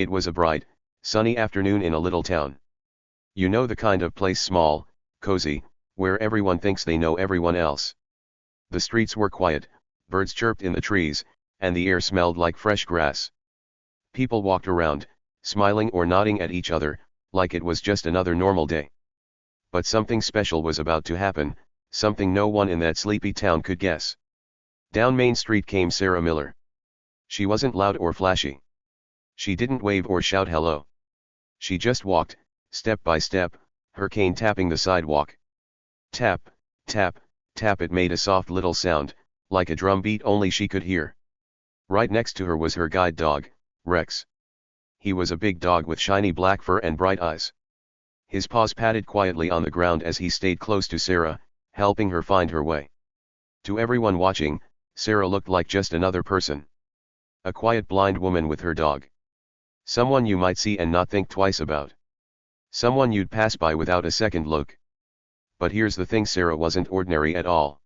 It was a bright, sunny afternoon in a little town. You know the kind of place, small, cozy, where everyone thinks they know everyone else. The streets were quiet, birds chirped in the trees, and the air smelled like fresh grass. People walked around, smiling or nodding at each other, like it was just another normal day. But something special was about to happen, something no one in that sleepy town could guess. Down Main Street came Sarah Miller. She wasn't loud or flashy. She didn't wave or shout hello. She just walked, step by step, her cane tapping the sidewalk. Tap, tap, tap. It made a soft little sound, like a drum beat only she could hear. Right next to her was her guide dog, Rex. He was a big dog with shiny black fur and bright eyes. His paws patted quietly on the ground as he stayed close to Sarah, helping her find her way. To everyone watching, Sarah looked like just another person. A quiet blind woman with her dog. Someone you might see and not think twice about. Someone you'd pass by without a second look. But here's the thing, Sarah wasn't ordinary at all.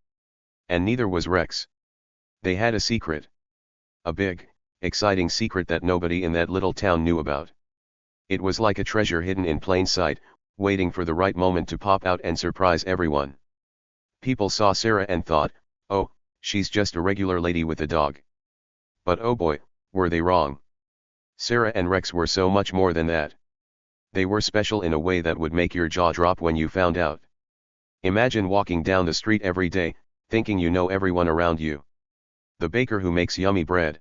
And neither was Rex. They had a secret. A big, exciting secret that nobody in that little town knew about. It was like a treasure hidden in plain sight, waiting for the right moment to pop out and surprise everyone. People saw Sarah and thought, oh, she's just a regular lady with a dog. But oh boy, were they wrong. Sarah and Rex were so much more than that. They were special in a way that would make your jaw drop when you found out. Imagine walking down the street every day, thinking you know everyone around you. The baker who makes yummy bread.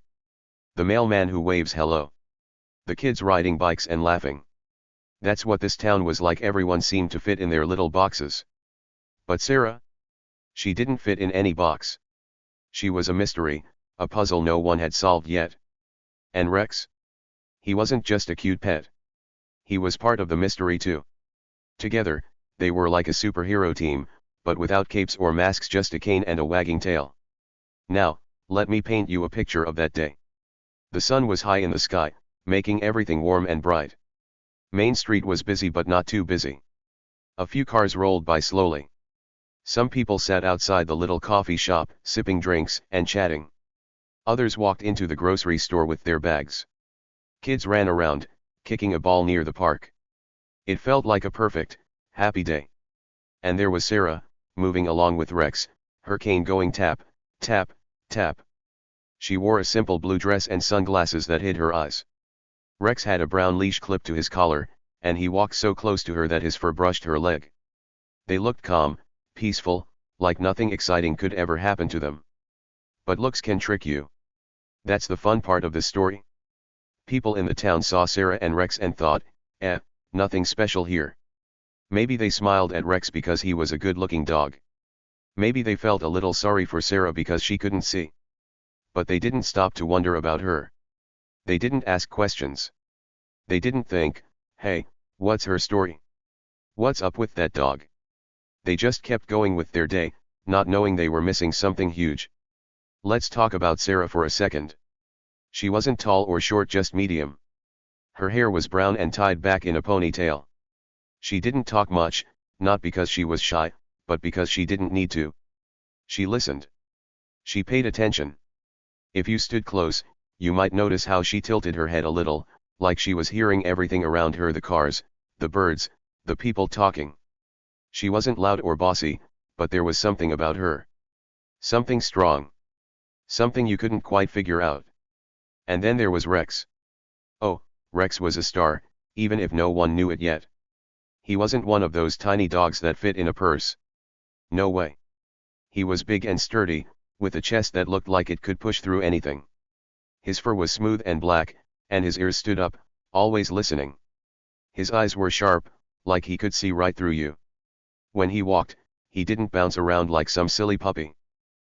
The mailman who waves hello. The kids riding bikes and laughing. That's what this town was like. Everyone seemed to fit in their little boxes. But Sarah? She didn't fit in any box. She was a mystery, a puzzle no one had solved yet. And Rex? He wasn't just a cute pet. He was part of the mystery too. Together, they were like a superhero team, but without capes or masks, just a cane and a wagging tail. Now, let me paint you a picture of that day. The sun was high in the sky, making everything warm and bright. Main Street was busy but not too busy. A few cars rolled by slowly. Some people sat outside the little coffee shop, sipping drinks and chatting. Others walked into the grocery store with their bags. Kids ran around, kicking a ball near the park. It felt like a perfect, happy day. And there was Sarah, moving along with Rex, her cane going tap, tap, tap. She wore a simple blue dress and sunglasses that hid her eyes. Rex had a brown leash clipped to his collar, and he walked so close to her that his fur brushed her leg. They looked calm, peaceful, like nothing exciting could ever happen to them. But looks can trick you. That's the fun part of the story. People in the town saw Sarah and Rex and thought, nothing special here. Maybe they smiled at Rex because he was a good-looking dog. Maybe they felt a little sorry for Sarah because she couldn't see. But they didn't stop to wonder about her. They didn't ask questions. They didn't think, hey, what's her story? What's up with that dog? They just kept going with their day, not knowing they were missing something huge. Let's talk about Sarah for a second. She wasn't tall or short, just medium. Her hair was brown and tied back in a ponytail. She didn't talk much, not because she was shy, but because she didn't need to. She listened. She paid attention. If you stood close, you might notice how she tilted her head a little, like she was hearing everything around her, the cars, the birds, the people talking. She wasn't loud or bossy, but there was something about her. Something strong. Something you couldn't quite figure out. And then there was Rex. Oh, Rex was a star, even if no one knew it yet. He wasn't one of those tiny dogs that fit in a purse. No way. He was big and sturdy, with a chest that looked like it could push through anything. His fur was smooth and black, and his ears stood up, always listening. His eyes were sharp, like he could see right through you. When he walked, he didn't bounce around like some silly puppy.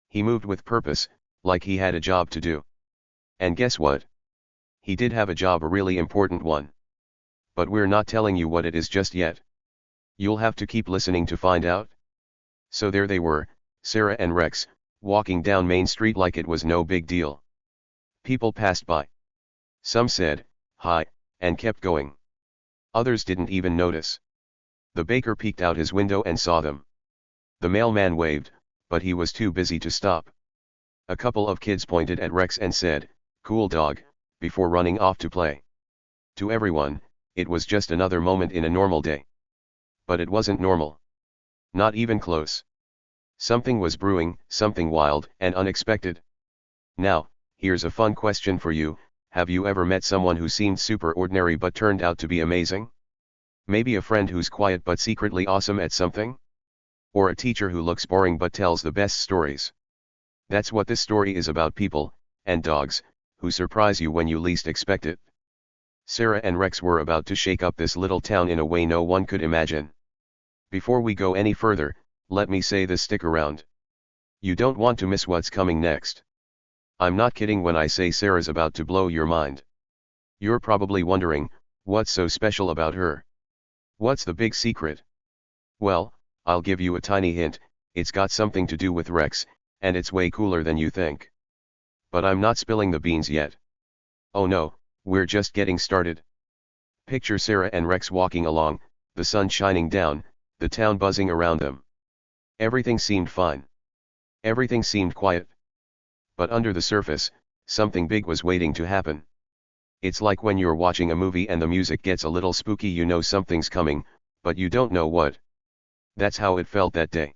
He moved with purpose, like he had a job to do. And guess what? He did have a job, a really important one. But we're not telling you what it is just yet. You'll have to keep listening to find out. So there they were, Sarah and Rex, walking down Main Street like it was no big deal. People passed by. Some said, hi, and kept going. Others didn't even notice. The baker peeked out his window and saw them. The mailman waved, but he was too busy to stop. A couple of kids pointed at Rex and said, cool dog, before running off to play. To everyone, it was just another moment in a normal day. But it wasn't normal. Not even close. Something was brewing, something wild and unexpected. Now, here's a fun question for you: have you ever met someone who seemed super ordinary but turned out to be amazing? Maybe a friend who's quiet but secretly awesome at something? Or a teacher who looks boring but tells the best stories? That's what this story is about: people, and dogs, who surprise you when you least expect it. Sarah and Rex were about to shake up this little town in a way no one could imagine. Before we go any further, let me say this: stick around. You don't want to miss what's coming next. I'm not kidding when I say Sarah's about to blow your mind. You're probably wondering, what's so special about her? What's the big secret? Well, I'll give you a tiny hint: it's got something to do with Rex, and it's way cooler than you think. But I'm not spilling the beans yet. Oh no, we're just getting started. Picture Sarah and Rex walking along, the sun shining down, the town buzzing around them. Everything seemed fine. Everything seemed quiet. But under the surface, something big was waiting to happen. It's like when you're watching a movie and the music gets a little spooky. You know something's coming, but you don't know what. That's how it felt that day.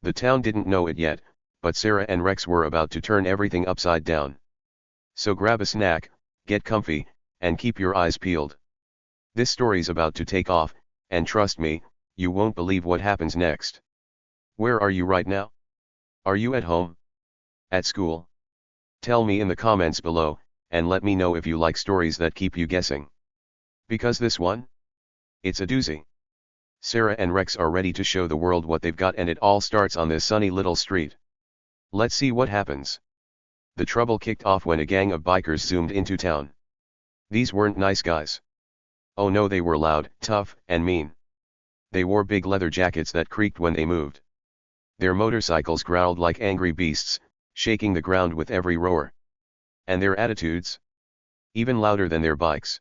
The town didn't know it yet, but Sarah and Rex were about to turn everything upside down. So grab a snack, get comfy, and keep your eyes peeled. This story's about to take off, and trust me, you won't believe what happens next. Where are you right now? Are you at home? At school? Tell me in the comments below, and let me know if you like stories that keep you guessing. Because this one? It's a doozy. Sarah and Rex are ready to show the world what they've got, and it all starts on this sunny little street. Let's see what happens. The trouble kicked off when a gang of bikers zoomed into town. These weren't nice guys. Oh no, they were loud, tough, and mean. They wore big leather jackets that creaked when they moved. Their motorcycles growled like angry beasts, shaking the ground with every roar. And their attitudes? Even louder than their bikes.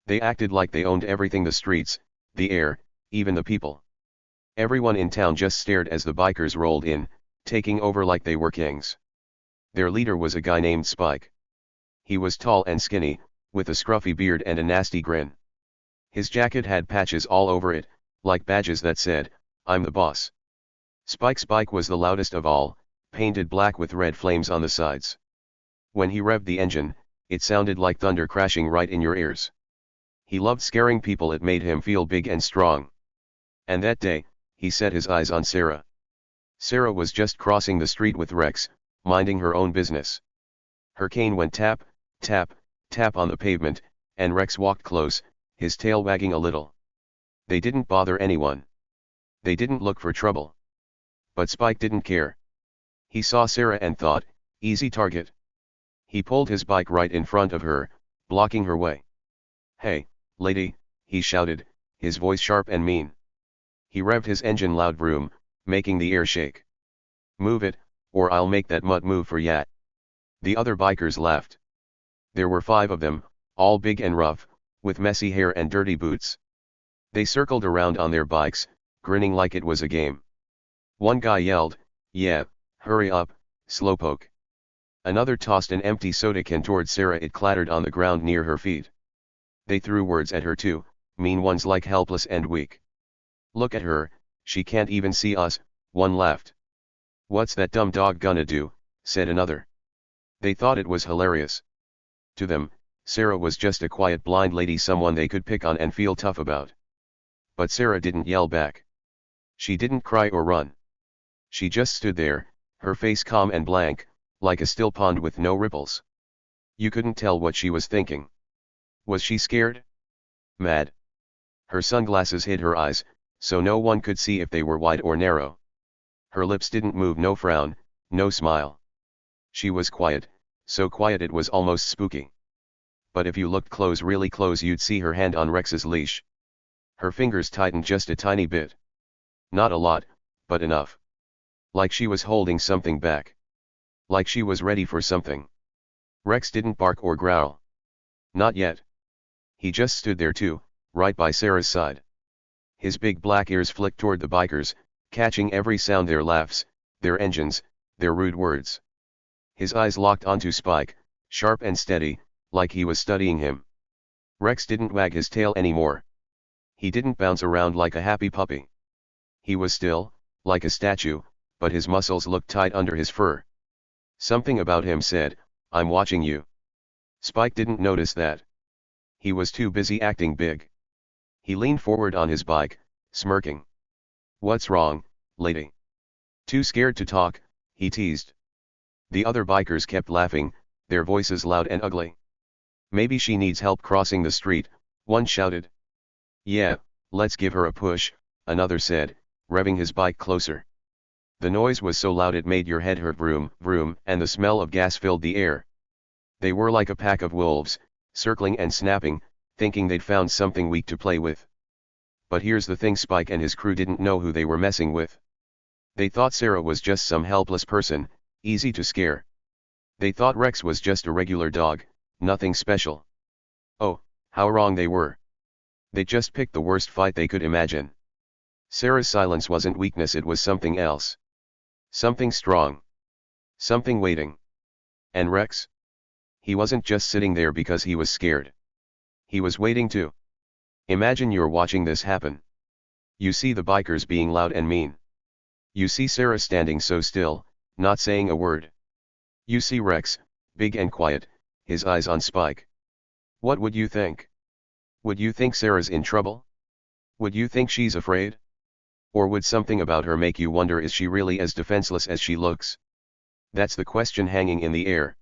They acted like they owned everything: the streets, the air, even the people. Everyone in town just stared as the bikers rolled in, taking over like they were kings. Their leader was a guy named Spike. He was tall and skinny, with a scruffy beard and a nasty grin. His jacket had patches all over it, like badges that said, "I'm the boss." Spike's bike was the loudest of all, painted black with red flames on the sides. When he revved the engine, it sounded like thunder crashing right in your ears. He loved scaring people. It made him feel big and strong. And that day, he set his eyes on Sarah. Sarah was just crossing the street with Rex, minding her own business. Her cane went tap, tap, tap on the pavement, and Rex walked close, his tail wagging a little. They didn't bother anyone. They didn't look for trouble. But Spike didn't care. He saw Sarah and thought, easy target. He pulled his bike right in front of her, blocking her way. "Hey, lady," he shouted, his voice sharp and mean. He revved his engine loud, vroom, making the air shake. "Move it, or I'll make that mutt move for ya." The other bikers laughed. There were 5 of them, all big and rough, with messy hair and dirty boots. They circled around on their bikes, grinning like it was a game. One guy yelled, "Yeah, hurry up, slowpoke." Another tossed an empty soda can toward Sarah. It clattered on the ground near her feet. They threw words at her too, mean ones like helpless and weak. "Look at her, she can't even see us," one laughed. "What's that dumb dog gonna do?" said another. They thought it was hilarious. To them, Sarah was just a quiet blind lady, someone they could pick on and feel tough about. But Sarah didn't yell back. She didn't cry or run. She just stood there, her face calm and blank, like a still pond with no ripples. You couldn't tell what she was thinking. Was she scared? Mad? Her sunglasses hid her eyes, so no one could see if they were wide or narrow. Her lips didn't move, no frown, no smile. She was quiet, so quiet it was almost spooky. But if you looked close, really close, you'd see her hand on Rex's leash. Her fingers tightened just a tiny bit. Not a lot, but enough. Like she was holding something back. Like she was ready for something. Rex didn't bark or growl. Not yet. He just stood there too, right by Sarah's side. His big black ears flicked toward the bikers, catching every sound: their laughs, their engines, their rude words. His eyes locked onto Spike, sharp and steady, like he was studying him. Rex didn't wag his tail anymore. He didn't bounce around like a happy puppy. He was still, like a statue, but his muscles looked tight under his fur. Something about him said, "I'm watching you." Spike didn't notice that. He was too busy acting big. He leaned forward on his bike, smirking. "What's wrong, lady?" "Too scared to talk," he teased. The other bikers kept laughing, their voices loud and ugly. "Maybe she needs help crossing the street," one shouted. "Yeah, let's give her a push," another said, revving his bike closer. The noise was so loud it made your head hurt. Vroom, vroom, and the smell of gas filled the air. They were like a pack of wolves, circling and snapping, thinking they'd found something weak to play with. But here's the thing: Spike and his crew didn't know who they were messing with. They thought Sarah was just some helpless person, easy to scare. They thought Rex was just a regular dog, nothing special. Oh, how wrong they were. They just picked the worst fight they could imagine. Sarah's silence wasn't weakness, it was something else. Something strong. Something waiting. And Rex? He wasn't just sitting there because he was scared. He was waiting too. Imagine you're watching this happen. You see the bikers being loud and mean. You see Sarah standing so still, not saying a word. You see Rex, big and quiet, his eyes on Spike. What would you think? Would you think Sarah's in trouble? Would you think she's afraid? Or would something about her make you wonder, is she really as defenseless as she looks? That's the question hanging in the air.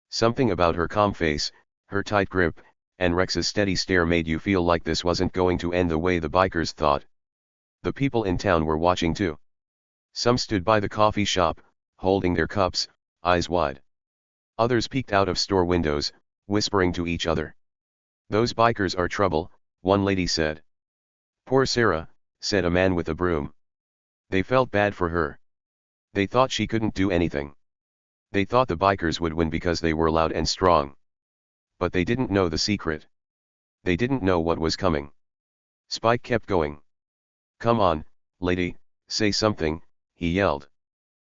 Something about her calm face, her tight grip, and Rex's steady stare made you feel like this wasn't going to end the way the bikers thought. The people in town were watching too. Some stood by the coffee shop, holding their cups, eyes wide. Others peeked out of store windows, whispering to each other. "Those bikers are trouble," one lady said. "Poor Sarah," said a man with a broom. They felt bad for her. They thought she couldn't do anything. They thought the bikers would win because they were loud and strong. But they didn't know the secret. They didn't know what was coming. Spike kept going. "Come on, lady, say something," he yelled.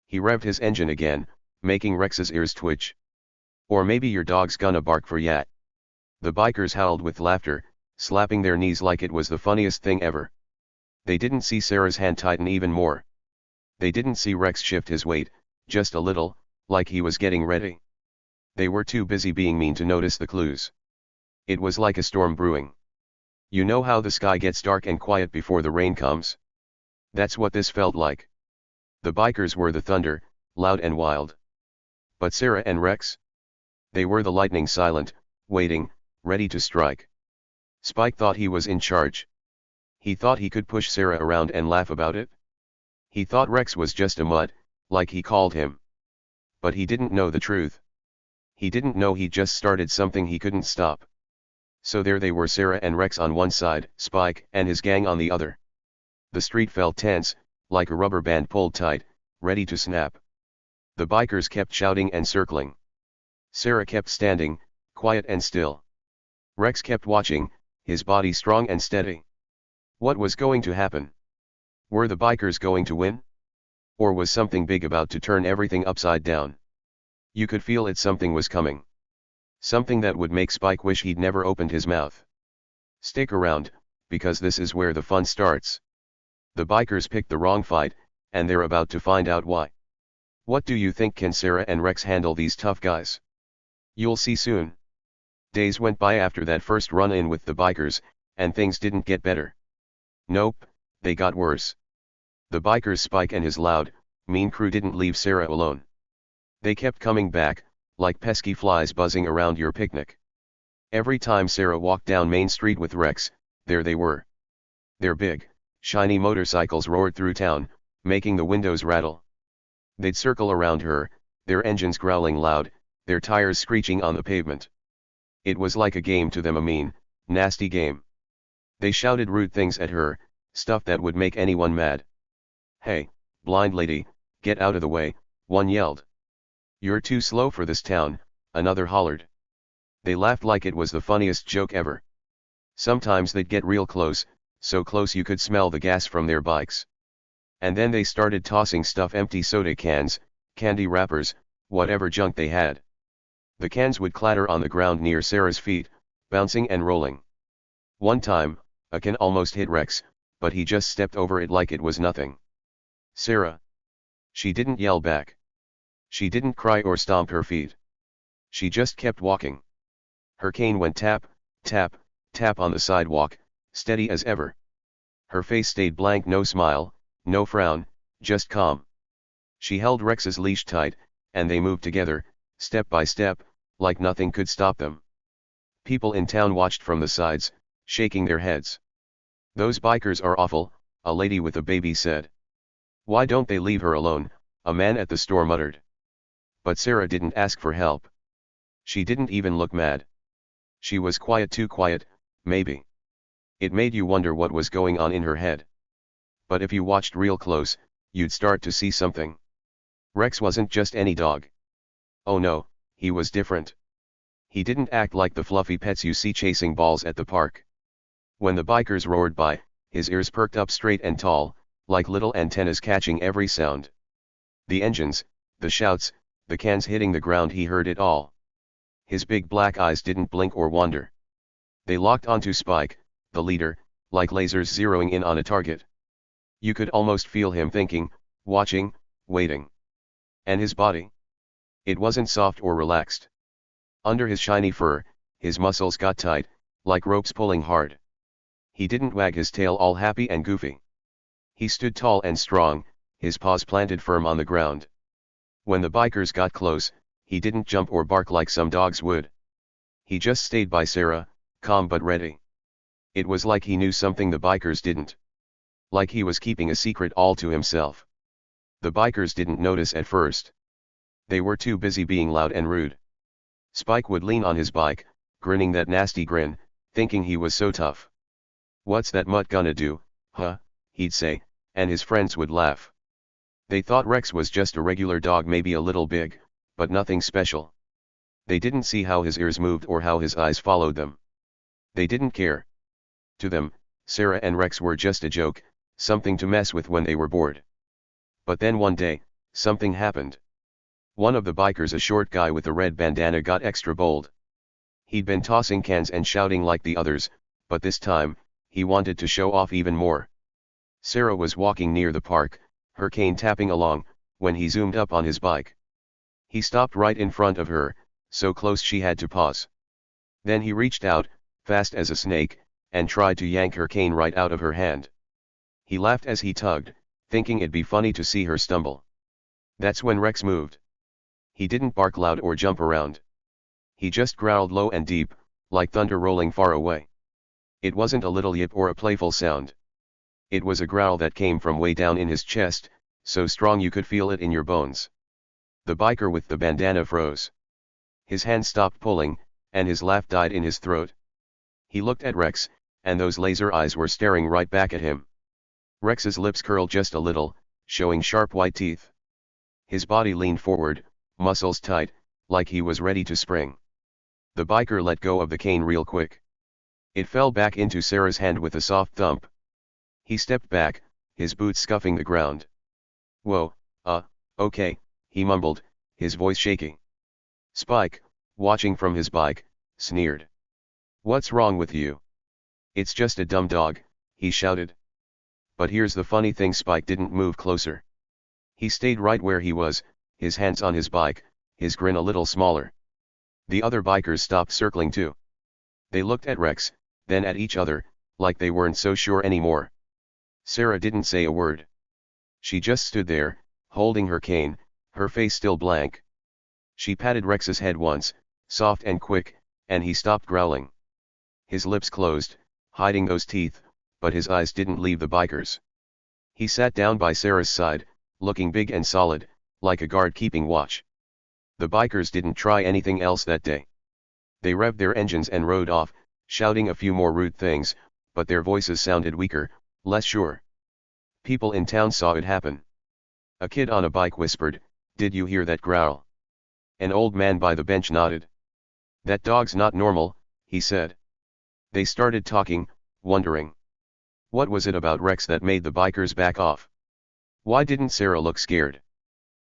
He revved his engine again, making Rex's ears twitch. "Or maybe your dog's gonna bark for ya." The bikers howled with laughter, slapping their knees like it was the funniest thing ever. They didn't see Sarah's hand tighten even more. They didn't see Rex shift his weight, just a little, like he was getting ready. They were too busy being mean to notice the clues. It was like a storm brewing. You know how the sky gets dark and quiet before the rain comes? That's what this felt like. The bikers were the thunder, loud and wild. But Sarah and Rex? They were the lightning, silent, waiting, ready to strike. Spike thought he was in charge. He thought he could push Sarah around and laugh about it. He thought Rex was just a mutt, like he called him. But he didn't know the truth. He didn't know he just started something he couldn't stop. So there they were, Sarah and Rex on one side, Spike and his gang on the other. The street felt tense, like a rubber band pulled tight, ready to snap. The bikers kept shouting and circling. Sarah kept standing, quiet and still. Rex kept watching, his body strong and steady. What was going to happen? Were the bikers going to win? Or was something big about to turn everything upside down? You could feel it, something was coming. Something that would make Spike wish he'd never opened his mouth. Stick around, because this is where the fun starts. The bikers picked the wrong fight, and they're about to find out why. What do you think? Can Sarah and Rex handle these tough guys? You'll see soon. Days went by after that first run-in with the bikers, and things didn't get better. Nope, they got worse. The bikers, Spike and his loud, mean crew, didn't leave Sarah alone. They kept coming back, like pesky flies buzzing around your picnic. Every time Sarah walked down Main Street with Rex, there they were. Their big, shiny motorcycles roared through town, making the windows rattle. They'd circle around her, their engines growling loud, their tires screeching on the pavement. It was like a game to them, a mean, nasty game. They shouted rude things at her, stuff that would make anyone mad. "Hey, blind lady, get out of the way," one yelled. "You're too slow for this town," another hollered. They laughed like it was the funniest joke ever. Sometimes they'd get real close, so close you could smell the gas from their bikes. And then they started tossing stuff, empty soda cans, candy wrappers, whatever junk they had. The cans would clatter on the ground near Sarah's feet, bouncing and rolling. One time, a can almost hit Rex, but he just stepped over it like it was nothing. Sarah. She didn't yell back. She didn't cry or stomp her feet. She just kept walking. Her cane went tap, tap, tap on the sidewalk, steady as ever. Her face stayed blank, no smile, no frown, just calm. She held Rex's leash tight, and they moved together, step by step, like nothing could stop them. People in town watched from the sides, shaking their heads. "Those bikers are awful," a lady with a baby said. "Why don't they leave her alone?" a man at the store muttered. But Sarah didn't ask for help. She didn't even look mad. She was quiet, too quiet, maybe. It made you wonder what was going on in her head. But if you watched real close, you'd start to see something. Rex wasn't just any dog. Oh no, he was different. He didn't act like the fluffy pets you see chasing balls at the park. When the bikers roared by, his ears perked up straight and tall, like little antennas catching every sound. The engines, the shouts, the cans hitting the ground, he heard it all. His big black eyes didn't blink or wander. They locked onto Spike, the leader, like lasers zeroing in on a target. You could almost feel him thinking, watching, waiting. And his body? It wasn't soft or relaxed. Under his shiny fur, his muscles got tight, like ropes pulling hard. He didn't wag his tail all happy and goofy. He stood tall and strong, his paws planted firm on the ground. When the bikers got close, he didn't jump or bark like some dogs would. He just stayed by Sarah, calm but ready. It was like he knew something the bikers didn't. Like he was keeping a secret all to himself. The bikers didn't notice at first. They were too busy being loud and rude. Spike would lean on his bike, grinning that nasty grin, thinking he was so tough. "What's that mutt gonna do, huh?" he'd say, and his friends would laugh. They thought Rex was just a regular dog, maybe a little big, but nothing special. They didn't see how his ears moved or how his eyes followed them. They didn't care. To them, Sarah and Rex were just a joke, something to mess with when they were bored. But then one day, something happened. One of the bikers, a short guy with a red bandana, got extra bold. He'd been tossing cans and shouting like the others, but this time, he wanted to show off even more. Sarah was walking near the park, her cane tapping along, when he zoomed up on his bike. He stopped right in front of her, so close she had to pause. Then he reached out, fast as a snake, and tried to yank her cane right out of her hand. He laughed as he tugged, thinking it'd be funny to see her stumble. That's when Rex moved. He didn't bark loud or jump around. He just growled low and deep, like thunder rolling far away. It wasn't a little yip or a playful sound. It was a growl that came from way down in his chest, so strong you could feel it in your bones. The biker with the bandana froze. His hand stopped pulling, and his laugh died in his throat. He looked at Rex, and those laser eyes were staring right back at him. Rex's lips curled just a little, showing sharp white teeth. His body leaned forward, muscles tight, like he was ready to spring. The biker let go of the cane real quick. It fell back into Sarah's hand with a soft thump. He stepped back, his boots scuffing the ground. "Whoa, okay," he mumbled, his voice shaking. Spike, watching from his bike, sneered. "What's wrong with you? It's just a dumb dog," he shouted. But here's the funny thing, Spike didn't move closer. He stayed right where he was, his hands on his bike, his grin a little smaller. The other bikers stopped circling too. They looked at Rex, then at each other, like they weren't so sure anymore. Sarah didn't say a word. She just stood there, holding her cane, her face still blank. She patted Rex's head once, soft and quick, and he stopped growling. His lips closed, hiding those teeth, but his eyes didn't leave the bikers. He sat down by Sarah's side, looking big and solid, like a guard keeping watch. The bikers didn't try anything else that day. They revved their engines and rode off, shouting a few more rude things, but their voices sounded weaker, less sure. People in town saw it happen. A kid on a bike whispered, "Did you hear that growl?" An old man by the bench nodded. "That dog's not normal," he said. They started talking, wondering. What was it about Rex that made the bikers back off? Why didn't Sarah look scared?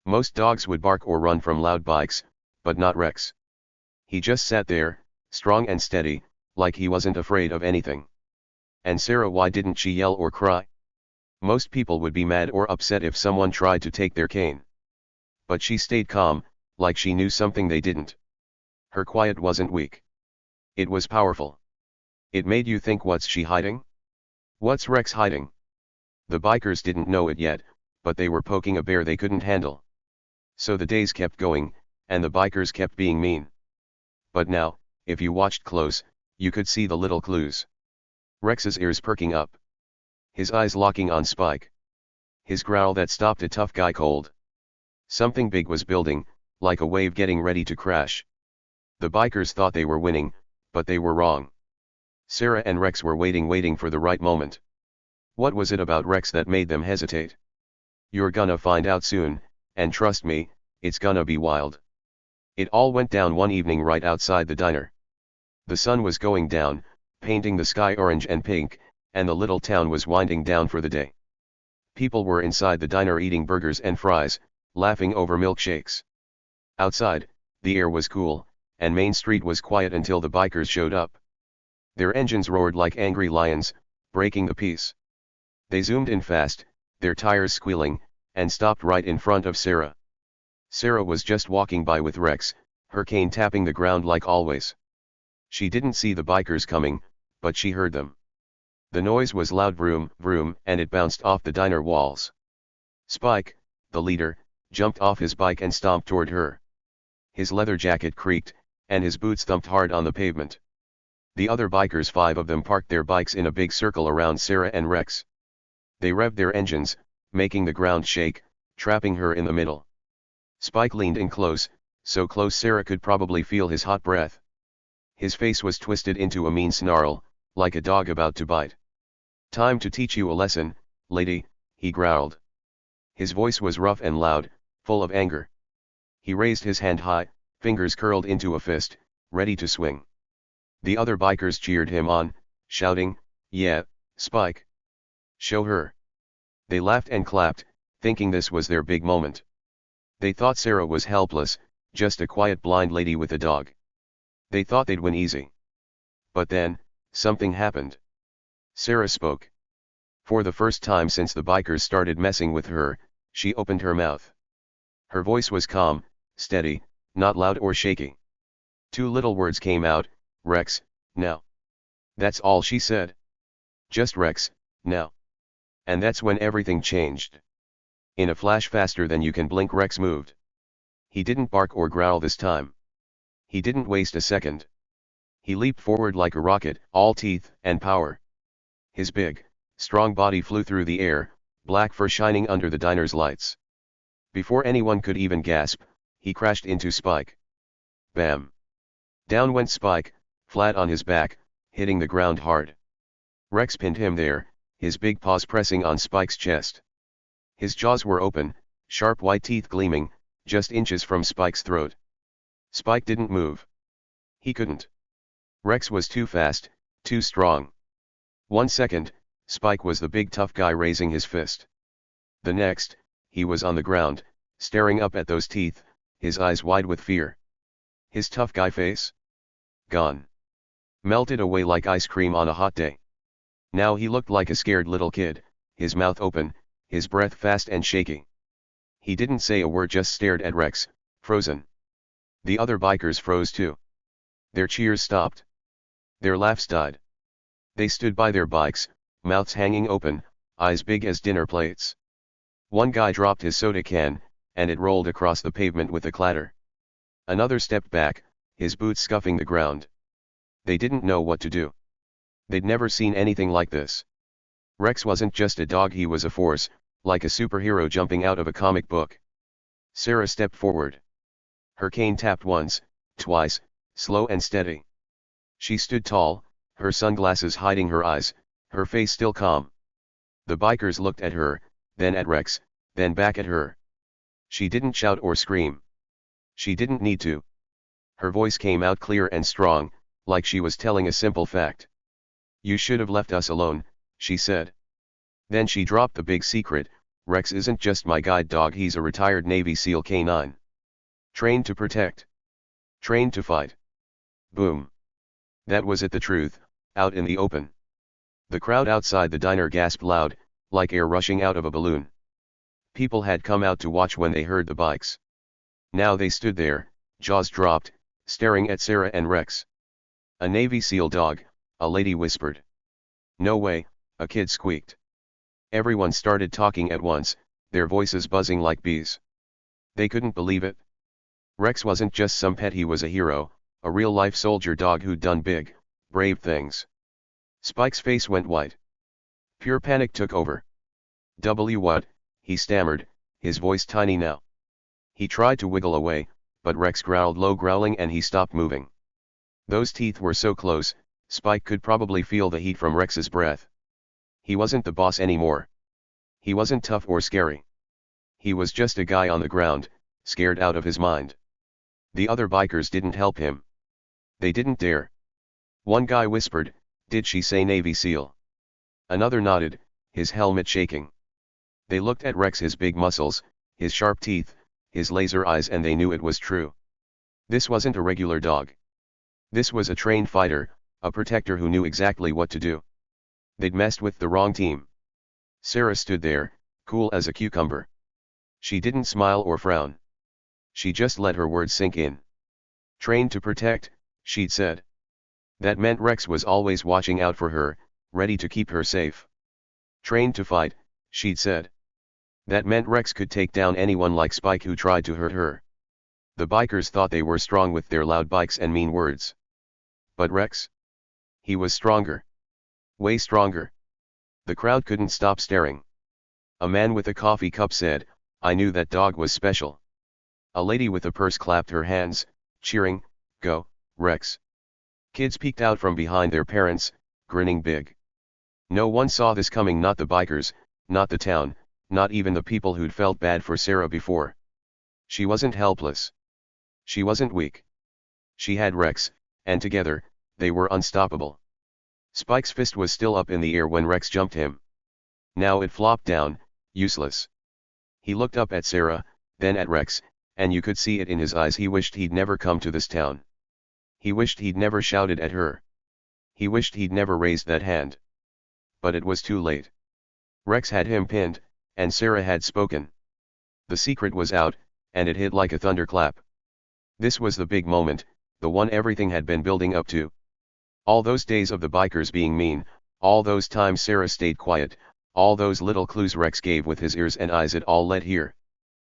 Most dogs would bark or run from loud bikes, but not Rex. He just sat there, strong and steady, like he wasn't afraid of anything. And Sarah, why didn't she yell or cry? Most people would be mad or upset if someone tried to take their cane. But she stayed calm, like she knew something they didn't. Her quiet wasn't weak. It was powerful. It made you think, what's she hiding? What's Rex hiding? The bikers didn't know it yet, but they were poking a bear they couldn't handle. So the days kept going, and the bikers kept being mean. But now, if you watched close, you could see the little clues. Rex's ears perking up. His eyes locking on Spike. His growl that stopped a tough guy cold. Something big was building, like a wave getting ready to crash. The bikers thought they were winning, but they were wrong. Sarah and Rex were waiting for the right moment. What was it about Rex that made them hesitate? You're gonna find out soon, and trust me, it's gonna be wild. It all went down one evening right outside the diner. The sun was going down, painting the sky orange and pink, and the little town was winding down for the day. People were inside the diner eating burgers and fries, laughing over milkshakes. Outside, the air was cool, and Main Street was quiet until the bikers showed up. Their engines roared like angry lions, breaking the peace. They zoomed in fast, their tires squealing, and stopped right in front of Sarah. Sarah was just walking by with Rex, her cane tapping the ground like always. She didn't see the bikers coming, but she heard them. The noise was loud, vroom, vroom, and it bounced off the diner walls. Spike, the leader, jumped off his bike and stomped toward her. His leather jacket creaked, and his boots thumped hard on the pavement. The other bikers, 5 of them, parked their bikes in a big circle around Sarah and Rex. They revved their engines, making the ground shake, trapping her in the middle. Spike leaned in close, so close Sarah could probably feel his hot breath. His face was twisted into a mean snarl, like a dog about to bite. "Time to teach you a lesson, lady," he growled. His voice was rough and loud, full of anger. He raised his hand high, fingers curled into a fist, ready to swing. The other bikers cheered him on, shouting, "Yeah, Spike. Show her." They laughed and clapped, thinking this was their big moment. They thought Sarah was helpless, just a quiet blind lady with a dog. They thought they'd win easy. But then, something happened. Sarah spoke. For the first time since the bikers started messing with her, she opened her mouth. Her voice was calm, steady, not loud or shaky. 2 little words came out, "Rex, now." That's all she said. Just Rex, now. And that's when everything changed. In a flash, faster than you can blink, Rex moved. He didn't bark or growl this time. He didn't waste a second. He leaped forward like a rocket, all teeth and power. His big, strong body flew through the air, black fur shining under the diner's lights. Before anyone could even gasp, he crashed into Spike. Bam! Down went Spike, flat on his back, hitting the ground hard. Rex pinned him there, his big paws pressing on Spike's chest. His jaws were open, sharp white teeth gleaming, just inches from Spike's throat. Spike didn't move. He couldn't. Rex was too fast, too strong. 1 second, Spike was the big tough guy raising his fist. The next, he was on the ground, staring up at those teeth, his eyes wide with fear. His tough guy face? Gone. Melted away like ice cream on a hot day. Now he looked like a scared little kid, his mouth open, his breath fast and shaky. He didn't say a word, just stared at Rex, frozen. The other bikers froze too. Their cheers stopped. Their laughs died. They stood by their bikes, mouths hanging open, eyes big as dinner plates. One guy dropped his soda can, and it rolled across the pavement with a clatter. Another stepped back, his boots scuffing the ground. They didn't know what to do. They'd never seen anything like this. Rex wasn't just a dog, he was a force, like a superhero jumping out of a comic book. Sarah stepped forward. Her cane tapped once, twice, slow and steady. She stood tall, her sunglasses hiding her eyes, her face still calm. The bikers looked at her, then at Rex, then back at her. She didn't shout or scream. She didn't need to. Her voice came out clear and strong, like she was telling a simple fact. "You should have left us alone," she said. Then she dropped the big secret: "Rex isn't just my guide dog, he's a retired Navy SEAL K9. Trained to protect. Trained to fight." Boom. That was it, the truth, out in the open. The crowd outside the diner gasped loud, like air rushing out of a balloon. People had come out to watch when they heard the bikes. Now they stood there, jaws dropped, staring at Sarah and Rex. "A Navy SEAL dog," a lady whispered. "No way," a kid squeaked. Everyone started talking at once, their voices buzzing like bees. They couldn't believe it. Rex wasn't just some pet, he was a hero, a real-life soldier dog who'd done big, brave things. Spike's face went white. Pure panic took over. What?" he stammered, his voice tiny now. He tried to wiggle away, but Rex growled, low growling, and he stopped moving. Those teeth were so close, Spike could probably feel the heat from Rex's breath. He wasn't the boss anymore. He wasn't tough or scary. He was just a guy on the ground, scared out of his mind. The other bikers didn't help him. They didn't dare. One guy whispered, "Did she say Navy SEAL?" Another nodded, his helmet shaking. They looked at Rex, his big muscles, his sharp teeth, his laser eyes, and they knew it was true. This wasn't a regular dog. This was a trained fighter, a protector who knew exactly what to do. They'd messed with the wrong team. Sarah stood there, cool as a cucumber. She didn't smile or frown. She just let her words sink in. "Trained to protect," she'd said. That meant Rex was always watching out for her, ready to keep her safe. "Trained to fight," she'd said. That meant Rex could take down anyone like Spike who tried to hurt her. The bikers thought they were strong with their loud bikes and mean words. But Rex? He was stronger. Way stronger. The crowd couldn't stop staring. A man with a coffee cup said, "I knew that dog was special." A lady with a purse clapped her hands, cheering, "Go, Rex." Kids peeked out from behind their parents, grinning big. No one saw this coming, not the bikers, not the town, not even the people who'd felt bad for Sarah before. She wasn't helpless. She wasn't weak. She had Rex, and together, they were unstoppable. Spike's fist was still up in the air when Rex jumped him. Now it flopped down, useless. He looked up at Sarah, then at Rex, and you could see it in his eyes. He wished he'd never come to this town. He wished he'd never shouted at her. He wished he'd never raised that hand. But it was too late. Rex had him pinned, and Sarah had spoken. The secret was out, and it hit like a thunderclap. This was the big moment, the one everything had been building up to. All those days of the bikers being mean, all those times Sarah stayed quiet, all those little clues Rex gave with his ears and eyes, it all led here.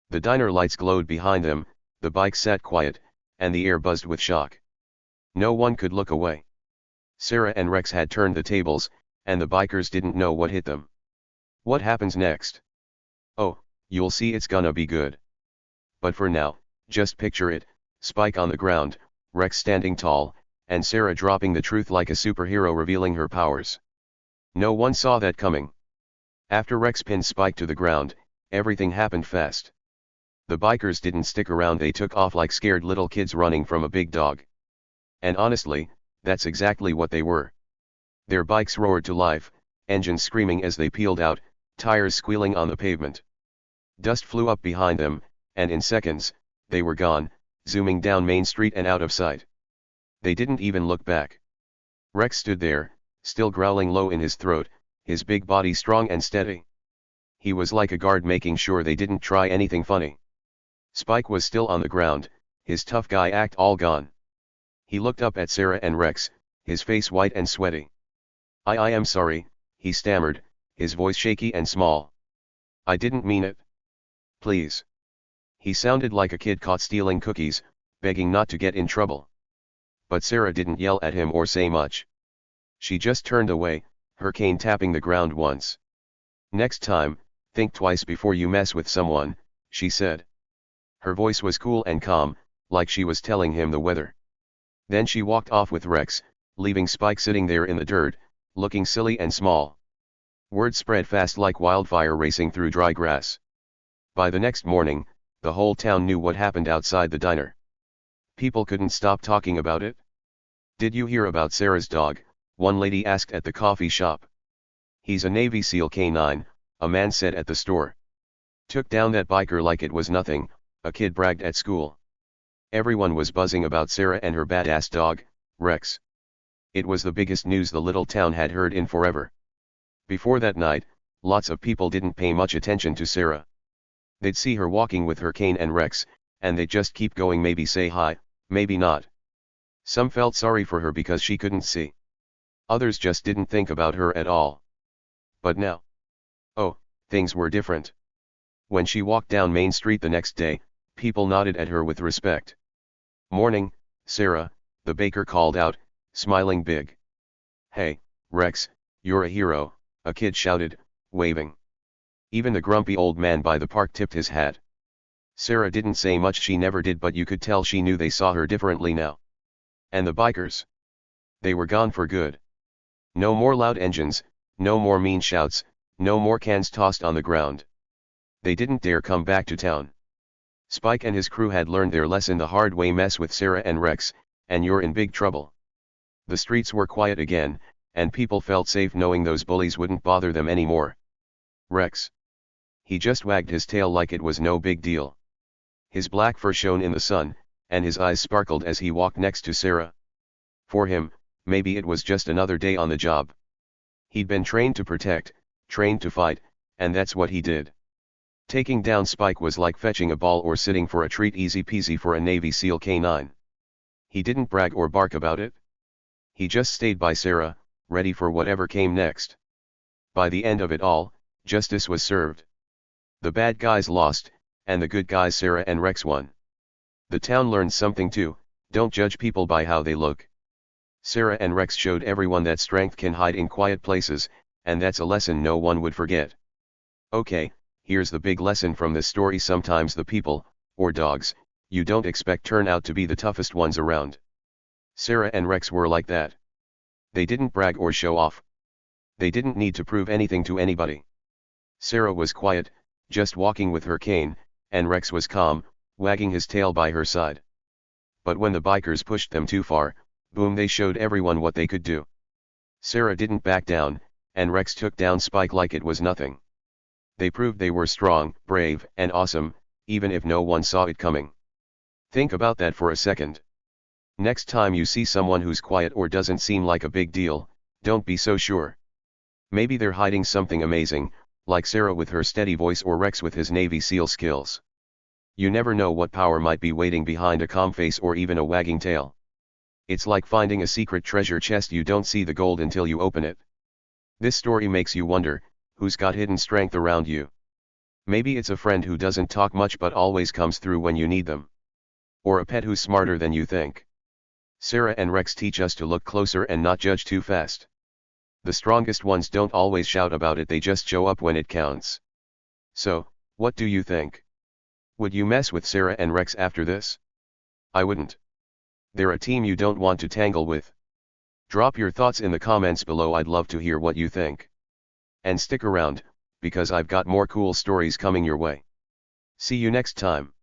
The diner lights glowed behind them, the bikes sat quiet, and the air buzzed with shock. No one could look away. Sarah and Rex had turned the tables, and the bikers didn't know what hit them. What happens next? Oh, you'll see, it's gonna be good. But for now, just picture it, Spike on the ground, Rex standing tall, and Sarah dropping the truth like a superhero, revealing her powers. No one saw that coming. After Rex pinned Spike to the ground, everything happened fast. The bikers didn't stick around, they took off like scared little kids running from a big dog. And honestly, that's exactly what they were. Their bikes roared to life, engines screaming as they peeled out, tires squealing on the pavement. Dust flew up behind them, and in seconds, they were gone, zooming down Main Street and out of sight. They didn't even look back. Rex stood there, still growling low in his throat, his big body strong and steady. He was like a guard, making sure they didn't try anything funny. Spike was still on the ground, his tough guy act all gone. He looked up at Sarah and Rex, his face white and sweaty. I am sorry," he stammered, his voice shaky and small. "I didn't mean it. Please." He sounded like a kid caught stealing cookies, begging not to get in trouble. But Sarah didn't yell at him or say much. She just turned away, her cane tapping the ground once. "Next time, think twice before you mess with someone," she said. Her voice was cool and calm, like she was telling him the weather. Then she walked off with Rex, leaving Spike sitting there in the dirt, looking silly and small. Word spread fast like wildfire racing through dry grass. By the next morning, the whole town knew what happened outside the diner. People couldn't stop talking about it. "Did you hear about Sarah's dog?" one lady asked at the coffee shop. "He's a Navy SEAL K9, a man said at the store. Took down that biker like it was nothing," a kid bragged at school. Everyone was buzzing about Sarah and her badass dog, Rex. It was the biggest news the little town had heard in forever. Before that night, lots of people didn't pay much attention to Sarah. They'd see her walking with her cane and Rex, and they'd just keep going, maybe say hi, maybe not. Some felt sorry for her because she couldn't see. Others just didn't think about her at all. But now, oh, things were different. When she walked down Main Street the next day, people nodded at her with respect. "Morning, Sarah," the baker called out, smiling big. "Hey, Rex, you're a hero," a kid shouted, waving. Even the grumpy old man by the park tipped his hat. Sarah didn't say much, she never did, but you could tell she knew they saw her differently now. And the bikers? They were gone for good. No more loud engines, no more mean shouts, no more cans tossed on the ground. They didn't dare come back to town. Spike and his crew had learned their lesson the hard way. Mess with Sarah and Rex, and you're in big trouble. The streets were quiet again, and people felt safe knowing those bullies wouldn't bother them anymore. Rex. He just wagged his tail like it was no big deal. His black fur shone in the sun, and his eyes sparkled as he walked next to Sarah. For him, maybe it was just another day on the job. He'd been trained to protect, trained to fight, and that's what he did. Taking down Spike was like fetching a ball or sitting for a treat, easy peasy for a Navy SEAL K9. He didn't brag or bark about it. He just stayed by Sarah, ready for whatever came next. By the end of it all, justice was served. The bad guys lost, and the good guys Sarah and Rex won. The town learned something too: don't judge people by how they look. Sarah and Rex showed everyone that strength can hide in quiet places, and that's a lesson no one would forget. Okay, here's the big lesson from this story: sometimes the people, or dogs, you don't expect turn out to be the toughest ones around. Sarah and Rex were like that. They didn't brag or show off. They didn't need to prove anything to anybody. Sarah was quiet, just walking with her cane, and Rex was calm, wagging his tail by her side. But when the bikers pushed them too far, boom, they showed everyone what they could do. Sarah didn't back down, and Rex took down Spike like it was nothing. They proved they were strong, brave, and awesome, even if no one saw it coming. Think about that for a second. Next time you see someone who's quiet or doesn't seem like a big deal, don't be so sure. Maybe they're hiding something amazing, like Sarah with her steady voice or Rex with his Navy SEAL skills. You never know what power might be waiting behind a calm face or even a wagging tail. It's like finding a secret treasure chest. You don't see the gold until you open it. This story makes you wonder, who's got hidden strength around you? Maybe it's a friend who doesn't talk much but always comes through when you need them. Or a pet who's smarter than you think. Sarah and Rex teach us to look closer and not judge too fast. The strongest ones don't always shout about it, they just show up when it counts. So, what do you think? Would you mess with Sarah and Rex after this? I wouldn't. They're a team you don't want to tangle with. Drop your thoughts in the comments below, I'd love to hear what you think. And stick around, because I've got more cool stories coming your way. See you next time.